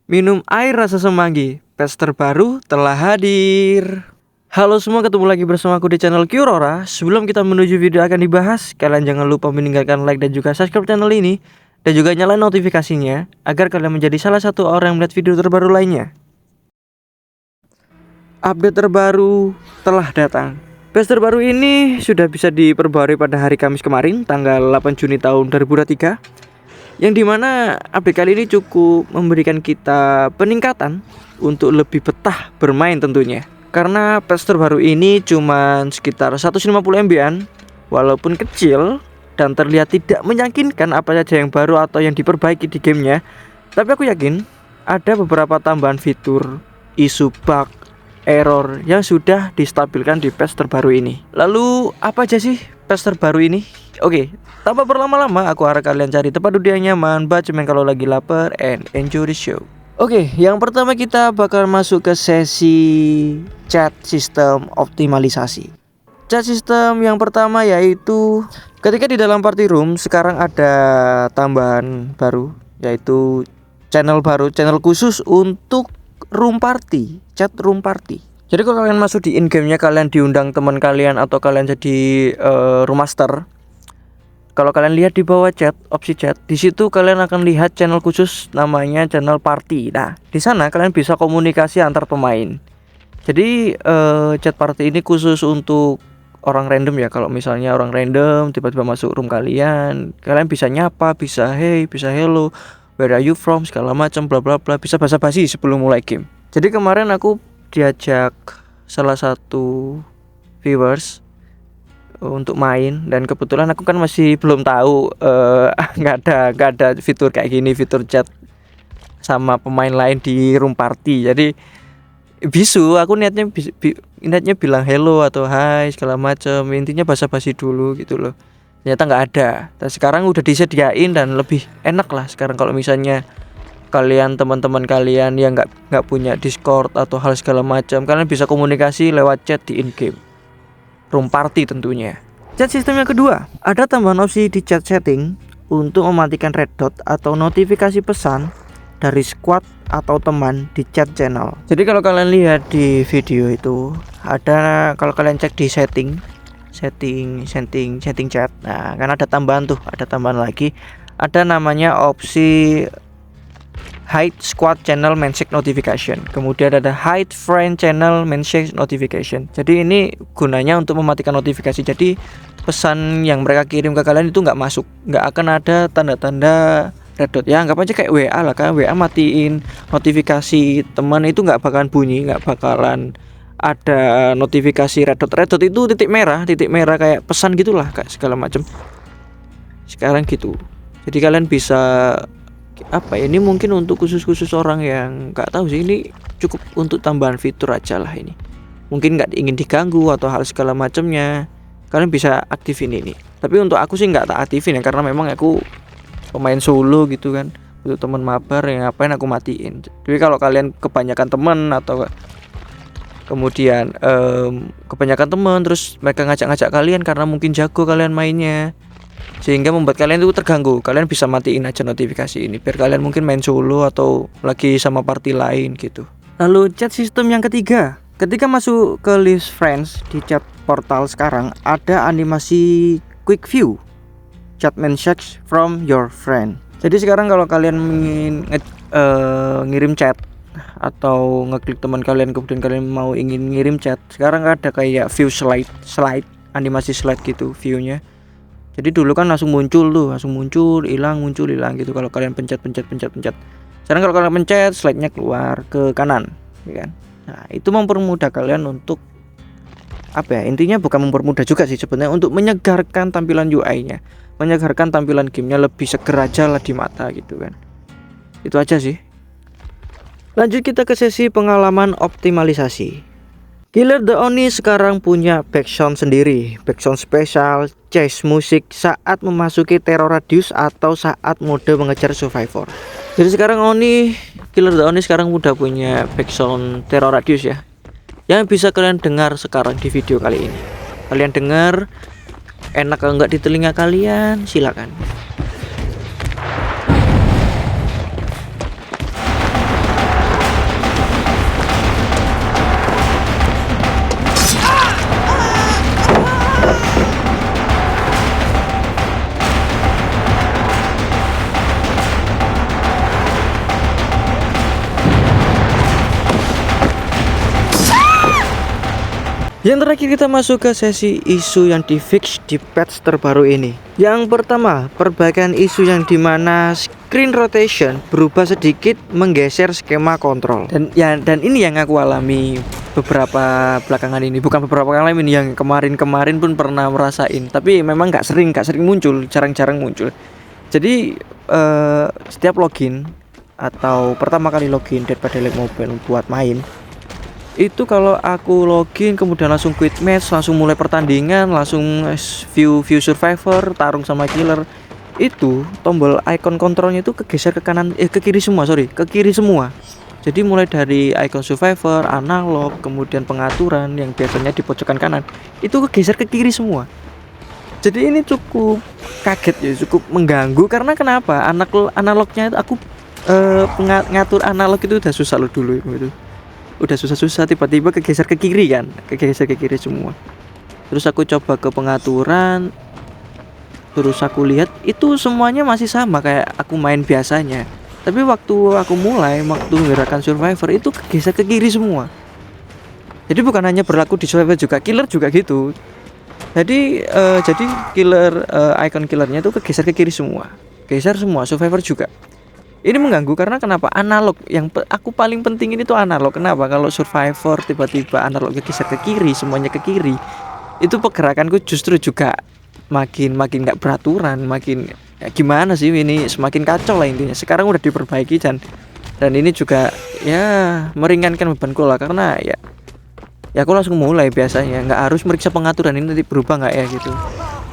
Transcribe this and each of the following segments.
Minum air rasa semanggi, patch terbaru telah hadir. Halo semua, ketemu lagi bersama aku di channel Qrora. Sebelum kita menuju video akan dibahas, kalian jangan lupa meninggalkan like dan juga subscribe channel ini, dan juga nyalain notifikasinya agar kalian menjadi salah satu orang yang melihat video terbaru lainnya. Update terbaru telah datang. Patch terbaru ini sudah bisa diperbarui pada hari Kamis kemarin, tanggal 8 Juni tahun 2023. Yang dimana update kali ini cukup memberikan kita peningkatan untuk lebih betah bermain tentunya. Karena patch terbaru ini cuma sekitar 150 MB-an, walaupun kecil dan terlihat tidak meyakinkan apa saja yang baru atau yang diperbaiki di gamenya. Tapi aku yakin ada beberapa tambahan fitur, isu bug, error yang sudah distabilkan di patch terbaru ini. Lalu apa aja sih patch terbaru ini? Oke, tanpa berlama-lama aku harap kalian cari tempat duduk yang nyaman, baca main kalau lagi lapar, and enjoy the show. Oke, yang pertama kita bakal masuk ke sesi chat system optimalisasi. Chat system yang pertama yaitu ketika di dalam party room sekarang ada tambahan baru, yaitu channel baru, channel khusus untuk room party, chat room party. Jadi kalau kalian masuk di in-game-nya, kalian diundang teman kalian atau kalian jadi room master. Kalau kalian lihat di bawah chat, opsi chat, di situ kalian akan lihat channel khusus namanya channel party. Nah, di sana kalian bisa komunikasi antar pemain. Jadi chat party ini khusus untuk orang random ya. Kalau misalnya orang random tiba-tiba masuk room kalian, kalian bisa nyapa, bisa hey, bisa hello, where are you from, segala macam, bla bla bla, bisa basa-basi sebelum mulai game. Jadi kemarin aku diajak salah satu viewers untuk main, dan kebetulan aku kan masih belum tahu nggak ada fitur kayak gini, fitur chat sama pemain lain di room party. Jadi bisu aku niatnya bilang hello atau hai segala macam, intinya basa-basi dulu gitu loh. Ternyata nggak ada. Dan sekarang udah disediain dan lebih enak lah sekarang kalau misalnya kalian, teman-teman kalian yang nggak punya Discord atau hal segala macam, kalian bisa komunikasi lewat chat di in game room party tentunya. Chat sistem yang kedua, ada tambahan opsi di chat setting untuk mematikan red dot atau notifikasi pesan dari squad atau teman di chat channel. Jadi kalau kalian lihat di video itu ada, kalau kalian cek di setting chat, nah kan ada tambahan tuh, ada tambahan lagi, ada namanya opsi hide squad channel message notification. Kemudian ada hide friend channel message notification. Jadi ini gunanya untuk mematikan notifikasi. Jadi pesan yang mereka kirim ke kalian itu nggak masuk, nggak akan ada tanda-tanda red dot. Ya anggap aja kayak WA lah kan, WA matiin notifikasi teman itu nggak bakalan bunyi, nggak bakalan ada notifikasi red dot. Red dot itu titik merah kayak pesan gitulah, kayak segala macam. Sekarang gitu. Jadi kalian bisa apa ya, ini mungkin untuk khusus orang yang nggak tahu sih, ini cukup untuk tambahan fitur aja lah ini. Mungkin nggak ingin diganggu atau hal segala macamnya, kalian bisa aktifin ini. Tapi untuk aku sih nggak tak aktifin ya, karena memang aku pemain solo gitu kan, untuk teman mabar yang ngapain aku matiin. Tapi kalau kalian kebanyakan teman atau kemudian kebanyakan teman terus mereka ngajak kalian karena mungkin jago kalian mainnya, sehingga membuat kalian itu terganggu, kalian bisa matiin aja notifikasi ini biar kalian mungkin main solo atau lagi sama party lain gitu. Lalu chat system yang ketiga, ketika masuk ke list friends di chat portal sekarang ada animasi quick view chat message from your friend. Jadi sekarang kalau kalian ingin ngirim chat atau ngeklik teman kalian kemudian kalian mau ingin ngirim chat, sekarang ada kayak view slide animasi slide gitu viewnya. Jadi dulu kan langsung muncul, hilang gitu kalau kalian pencet. Sekarang kalau kalian pencet, slide-nya keluar ke kanan, ya kan? Nah, itu mempermudah kalian untuk apa ya? Intinya bukan mempermudah juga sih sebenarnya, untuk menyegarkan tampilan UI-nya, menyegarkan tampilan gamenya, lebih seger aja lah di mata gitu kan. Itu aja sih. Lanjut kita ke sesi pengalaman optimalisasi. Killer The Oni sekarang punya backsound sendiri, backsound spesial, chase musik saat memasuki terror radius atau saat mode mengejar survivor. Jadi sekarang Killer The Oni sekarang udah punya backsound terror radius ya, yang bisa kalian dengar sekarang di video kali ini. Kalian dengar enak atau enggak di telinga kalian, silakan. Yang terakhir kita masuk ke sesi isu yang di-fix di patch terbaru ini. Yang pertama, perbaikan isu yang dimana screen rotation berubah sedikit menggeser skema kontrol. Dan ini yang aku alami beberapa belakangan ini. Bukan beberapa kali ini, yang kemarin-kemarin pun pernah merasain. Tapi memang gak sering muncul, jarang-jarang muncul. Jadi setiap login atau pertama kali login Dead by Daylight Mobile buat main, itu kalau aku login kemudian langsung quit match, langsung mulai pertandingan, langsung view survivor, tarung sama killer, itu tombol icon kontrolnya itu kegeser ke kanan, ke kiri semua, ke kiri semua. Jadi mulai dari icon survivor, analog, kemudian pengaturan yang biasanya di pojokan kanan, itu kegeser ke kiri semua. Jadi ini cukup kaget ya, cukup mengganggu. Karena kenapa? Analognya itu aku ngatur analog itu udah susah loh dulu itu. Udah susah-susah, tiba-tiba kegeser ke kiri kan, kegeser ke kiri semua. Terus aku coba ke pengaturan, terus aku lihat itu semuanya masih sama kayak aku main biasanya. Tapi waktu aku waktu gerakan survivor itu kegeser ke kiri semua. Jadi bukan hanya berlaku di survivor, juga killer juga gitu. Jadi killer, icon killernya itu kegeser ke kiri semua, geser semua, survivor juga. Ini mengganggu karena kenapa? Analog yang aku paling penting ini tuh analog. Kenapa? Kalau survivor tiba-tiba analognya geser ke kiri, semuanya ke kiri, itu pergerakanku justru juga makin nggak beraturan, makin ya gimana sih, ini semakin kacau lah intinya. Sekarang udah diperbaiki dan ini juga ya meringankan bebanku lah, karena ya aku langsung mulai biasanya, nggak harus meriksa pengaturan ini nanti berubah nggak ya gitu.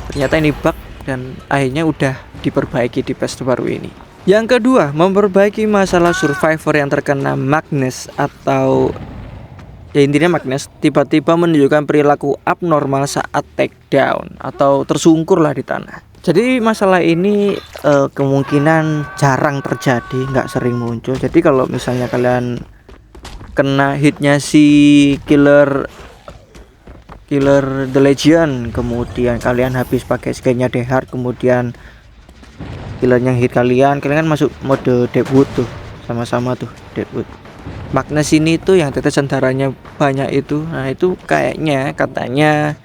Ternyata ini bug dan akhirnya udah diperbaiki di patch terbaru ini. Yang kedua, memperbaiki masalah survivor yang terkena magnes atau ya intinya magnes tiba-tiba menunjukkan perilaku abnormal saat takedown atau tersungkur lah di tanah. Jadi masalah ini kemungkinan jarang terjadi, nggak sering muncul. Jadi kalau misalnya kalian kena hitnya si killer The Legion, kemudian kalian habis pakai skinnya The Heart, kemudian killernya hit kalian kan masuk mode Deadwood tuh, sama-sama tuh Deadwood. Magnes ini tuh yang tetesan darahnya banyak itu. Nah itu katanya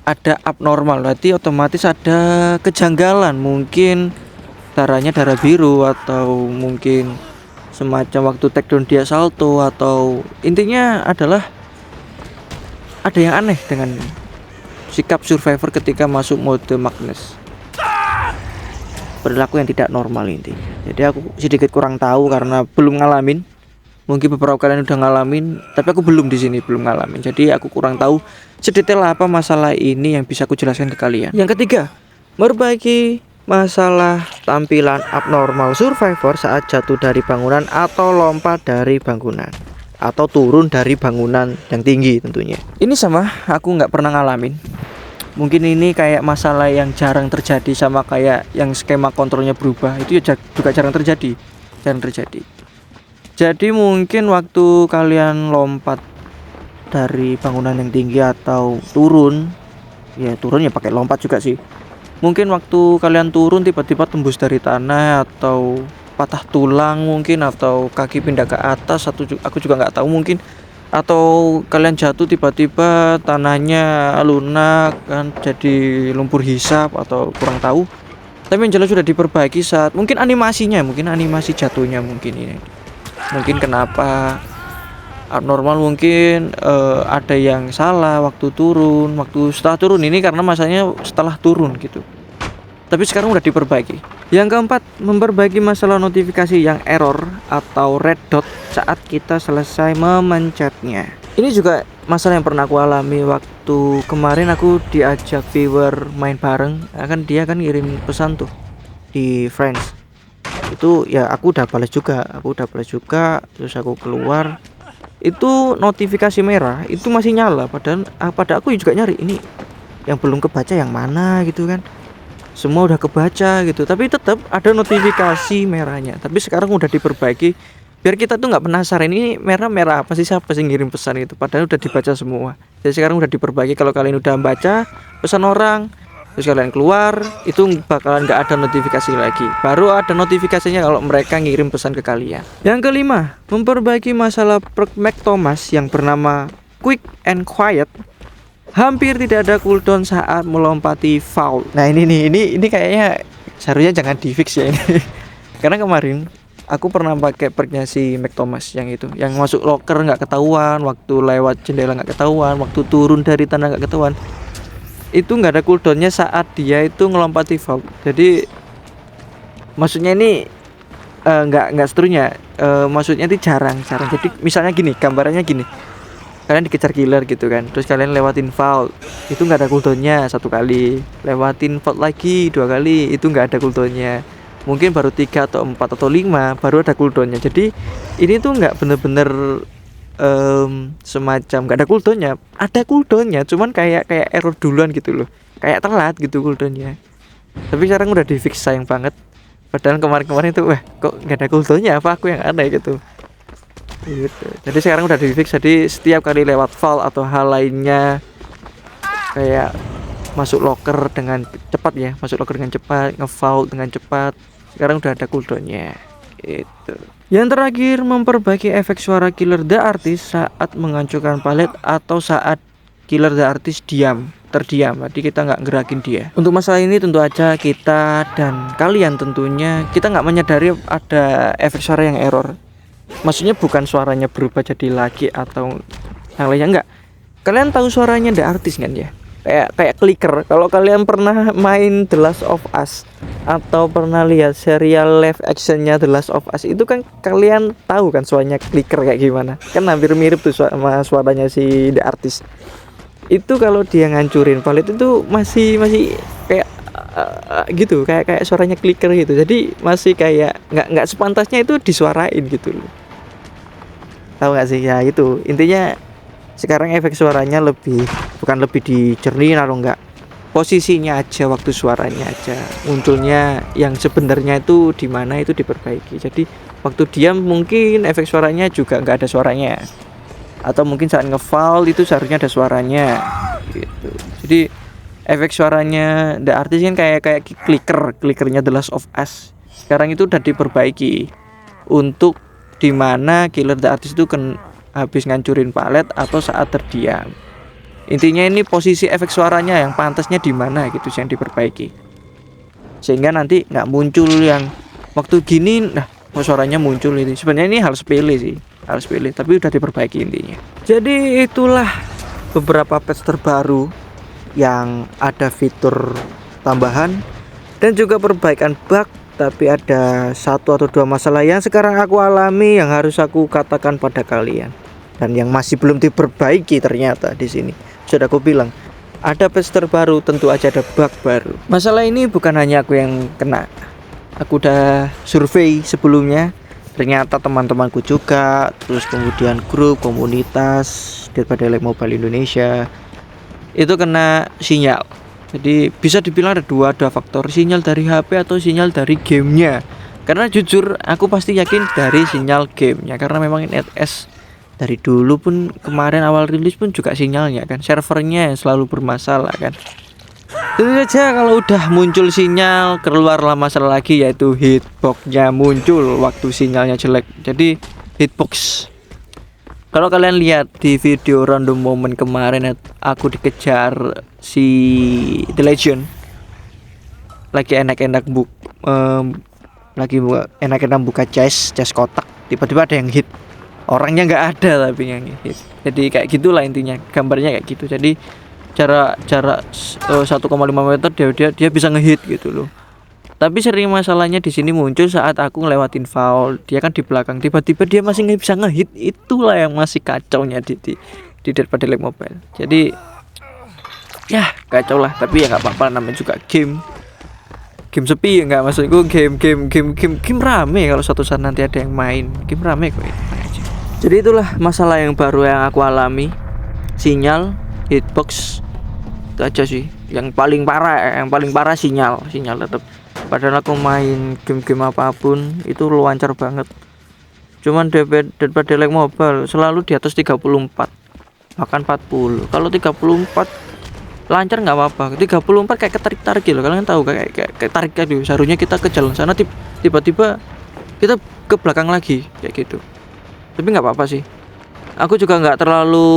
ada abnormal, berarti otomatis ada kejanggalan. Mungkin darahnya darah biru, atau mungkin semacam waktu takedown dia salto, atau intinya adalah ada yang aneh dengan sikap survivor ketika masuk mode magnes. Perilaku yang tidak normal intinya. Jadi aku sedikit kurang tahu karena belum ngalamin. Mungkin beberapa kalian udah ngalamin, tapi aku belum ngalamin. Jadi aku kurang tahu sedetail apa masalah ini yang bisa aku jelaskan ke kalian. Yang ketiga, memperbaiki masalah tampilan abnormal survivor saat jatuh dari bangunan atau lompat dari bangunan atau turun dari bangunan yang tinggi tentunya. Ini sama, aku nggak pernah ngalamin. Mungkin ini kayak masalah yang jarang terjadi, sama kayak yang skema kontrolnya berubah itu ya juga jarang terjadi. Jadi mungkin waktu kalian lompat dari bangunan yang tinggi atau turun ya pakai lompat juga sih. Mungkin waktu kalian turun tiba-tiba tembus dari tanah, atau patah tulang mungkin, atau kaki pindah ke atas, aku juga nggak tahu mungkin. Atau kalian jatuh tiba-tiba tanahnya lunak kan, jadi lumpur hisap, atau kurang tahu. Tapi yang jelas sudah diperbaiki saat mungkin animasi jatuhnya mungkin ini. Mungkin kenapa abnormal, mungkin ada yang salah waktu setelah turun ini, karena masanya setelah turun gitu. Tapi sekarang udah diperbaiki. Yang keempat, memperbaiki masalah notifikasi yang error atau red dot saat kita selesai memencetnya. Ini juga masalah yang pernah aku alami waktu kemarin aku diajak viewer main bareng. Dia kan ngirim pesan tuh di friends. Itu ya aku udah balas juga. Terus aku keluar, itu notifikasi merah itu masih nyala, padahal aku juga nyari ini yang belum kebaca yang mana gitu kan. Semua udah kebaca gitu, tapi tetap ada notifikasi merahnya. Tapi sekarang udah diperbaiki biar kita tuh nggak penasaran ini merah apa sih, siapa sih ngirim pesan itu, padahal udah dibaca semua. Jadi sekarang udah diperbaiki, kalau kalian udah baca pesan orang terus kalian keluar, itu bakalan nggak ada notifikasi lagi. Baru ada notifikasinya kalau mereka ngirim pesan ke kalian. Yang kelima, memperbaiki masalah perk Mac Thomas yang bernama quick and quiet. Hampir tidak ada cooldown saat melompati vault. Nah ini kayaknya seharusnya jangan di fix ya ini. Karena kemarin aku pernah pakai perknya si Mac Thomas yang itu, yang masuk locker nggak ketahuan, waktu lewat jendela nggak ketahuan, waktu turun dari tanah nggak ketahuan. Itu nggak ada cooldownnya saat dia itu ngelompati vault. Jadi maksudnya ini nggak seterusnya. Maksudnya itu jarang. Jadi misalnya gini, gambarannya gini. Kalian dikejar killer gitu kan, terus kalian lewatin vault, itu nggak ada cooldownnya 1 kali, lewatin vault lagi 2 kali, itu nggak ada cooldownnya, mungkin baru 3 atau 4 atau 5 baru ada cooldownnya. Jadi ini tuh nggak bener-bener semacam nggak ada cooldownnya, cuman kayak error duluan gitu loh, kayak telat gitu cooldownnya. Tapi sekarang udah di fix, sayang banget. Padahal kemarin itu kok nggak ada cooldownnya, apa aku yang aneh gitu. Jadi sekarang udah di fix, jadi setiap kali lewat vault atau hal lainnya kayak masuk locker dengan cepat ya, nge-vault dengan cepat, sekarang udah ada cooldownnya itu. Yang terakhir, memperbaiki efek suara killer the artist saat menghancurkan palet atau saat killer the artist terdiam, jadi kita nggak gerakin dia. Untuk masalah ini tentu aja kita dan kalian tentunya kita nggak menyadari ada efek suara yang error. Maksudnya bukan suaranya berubah jadi lagi atau yang lainnya, enggak. Kalian tahu suaranya The Artist kan ya? Kayak clicker. Kalau kalian pernah main The Last of Us atau pernah lihat serial live actionnya The Last of Us, itu kan kalian tahu kan suaranya clicker kayak gimana? Kan hampir mirip tuh sama suaranya si The Artist. Itu kalau dia ngancurin palet itu masih kayak gitu, kayak suaranya clicker gitu. Jadi masih kayak nggak sepantasnya itu disuarain gitu loh. Tahu nggak sih ya? Itu intinya sekarang efek suaranya bukan lebih dicerniin atau enggak, posisinya aja, waktu suaranya aja munculnya yang sebenarnya itu di mana itu diperbaiki. Jadi waktu diam mungkin efek suaranya juga nggak ada suaranya, atau mungkin saat nge-vault itu seharusnya ada suaranya gitu. Jadi efek suaranya The Artist kan kayak clickernya The Last of Us. Sekarang itu udah diperbaiki untuk dimana killer The Artist itu habis ngancurin palet atau saat terdiam. Intinya ini posisi efek suaranya yang pantasnya di mana gitu yang diperbaiki. Sehingga nanti nggak muncul yang waktu gini suaranya muncul itu. Sebenarnya ini hal sepele sih, tapi udah diperbaiki intinya. Jadi itulah beberapa patch terbaru yang ada fitur tambahan dan juga perbaikan bug, tapi ada 1 atau 2 masalah yang sekarang aku alami yang harus aku katakan pada kalian dan yang masih belum diperbaiki. Ternyata di sini sudah aku bilang ada patch terbaru, tentu aja ada bug baru. Masalah ini bukan hanya aku yang kena, aku udah survei sebelumnya, ternyata teman-temanku juga, terus kemudian grup komunitas Dead by Daylight Mobile Indonesia itu kena sinyal. Jadi bisa dibilang ada dua faktor, sinyal dari HP atau sinyal dari gamenya. Karena jujur aku pasti yakin dari sinyal gamenya, karena memang NetEase dari dulu pun kemarin awal rilis pun juga sinyalnya kan, servernya yang selalu bermasalah kan. Tentu saja kalau udah muncul sinyal, keluarlah masalah lagi, yaitu hitboxnya muncul waktu sinyalnya jelek. Jadi hitbox, kalau kalian lihat di video random moment kemarin, aku dikejar si The Legend lagi enak-enak enak-enak buka chest kotak, tiba-tiba ada yang hit, orangnya nggak ada tapi yang hit. Jadi kayak gitulah intinya, gambarnya kayak gitu. Jadi jarak 1,5 meter dia bisa ngehit gitu loh. Tapi sering masalahnya di sini muncul saat aku ngelewatin vault, dia kan di belakang, tiba-tiba dia masih nggak bisa ngehit. Itulah yang masih kacaunya di Dead by Daylight Mobile. Jadi ya kacau lah, tapi ya nggak apa-apa, namanya juga game sepi ya, nggak, maksudku game rame. Kalau suatu saat nanti ada yang main game rame kok itu aja. Jadi itulah masalah yang baru yang aku alami, sinyal, hitbox, itu aja sih yang paling parah sinyal tetap. Padahal aku main game apapun itu lancar banget, cuman Dead by Daylight Mobile selalu di atas 34 bahkan 40. Kalau 34 lancar nggak apa-apa, 34 kayak ketarik gitu. Kalian tahu kayak tarik gitu, seharusnya kita ke jalan sana, tiba-tiba kita ke belakang lagi kayak gitu. Tapi nggak apa-apa sih, aku juga nggak terlalu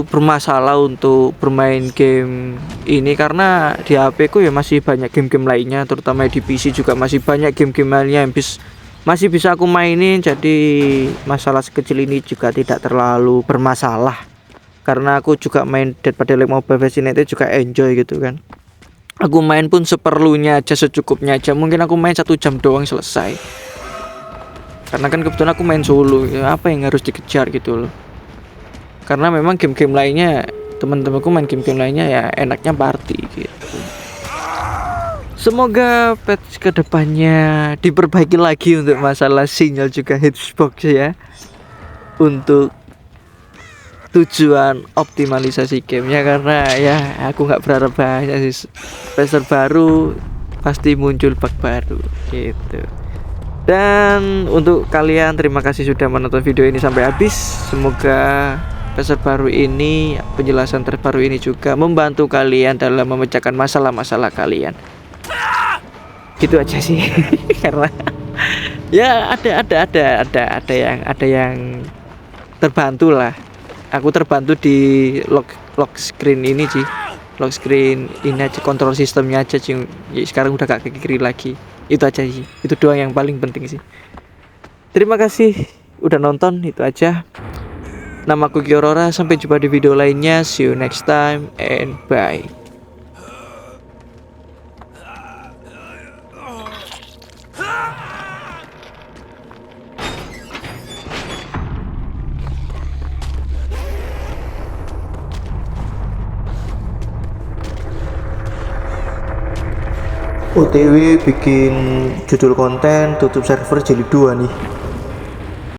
bermasalah untuk bermain game ini karena di HP ku ya masih banyak game-game lainnya, terutama di PC juga masih banyak game-game lainnya yang masih bisa aku mainin. Jadi masalah sekecil ini juga tidak terlalu bermasalah karena aku juga main Dead by Daylight Mobile version itu juga enjoy gitu kan. Aku main pun seperlunya aja, secukupnya aja, mungkin aku main 1 jam doang selesai. Karena kan kebetulan aku main solo ya, apa yang harus dikejar gitu loh. Karena memang game-game lainnya, teman-temanku main game-game lainnya ya enaknya party gitu. Semoga patch kedepannya diperbaiki lagi untuk masalah sinyal juga hitbox ya, untuk tujuan optimalisasi gamenya. Karena ya aku nggak berharap banyak sih, patch terbaru pasti muncul bug baru gitu. Dan untuk kalian, terima kasih sudah menonton video ini sampai habis. Semoga patch terbaru ini, penjelasan terbaru ini juga membantu kalian dalam memecahkan masalah-masalah kalian. Gitu aja sih. Karena ya ada yang terbantu lah. Aku terbantu di lock screen ini sih. Lock screen ini aja, kontrol sistemnya aja sih. Ya, sekarang udah gak ke kiri lagi. Itu aja sih, itu doang yang paling penting sih. Terima kasih udah nonton, itu aja. Namaku Kiorora, sampai jumpa di video lainnya. See you next time and bye. OTW bikin judul konten tutup server jilid 2 nih.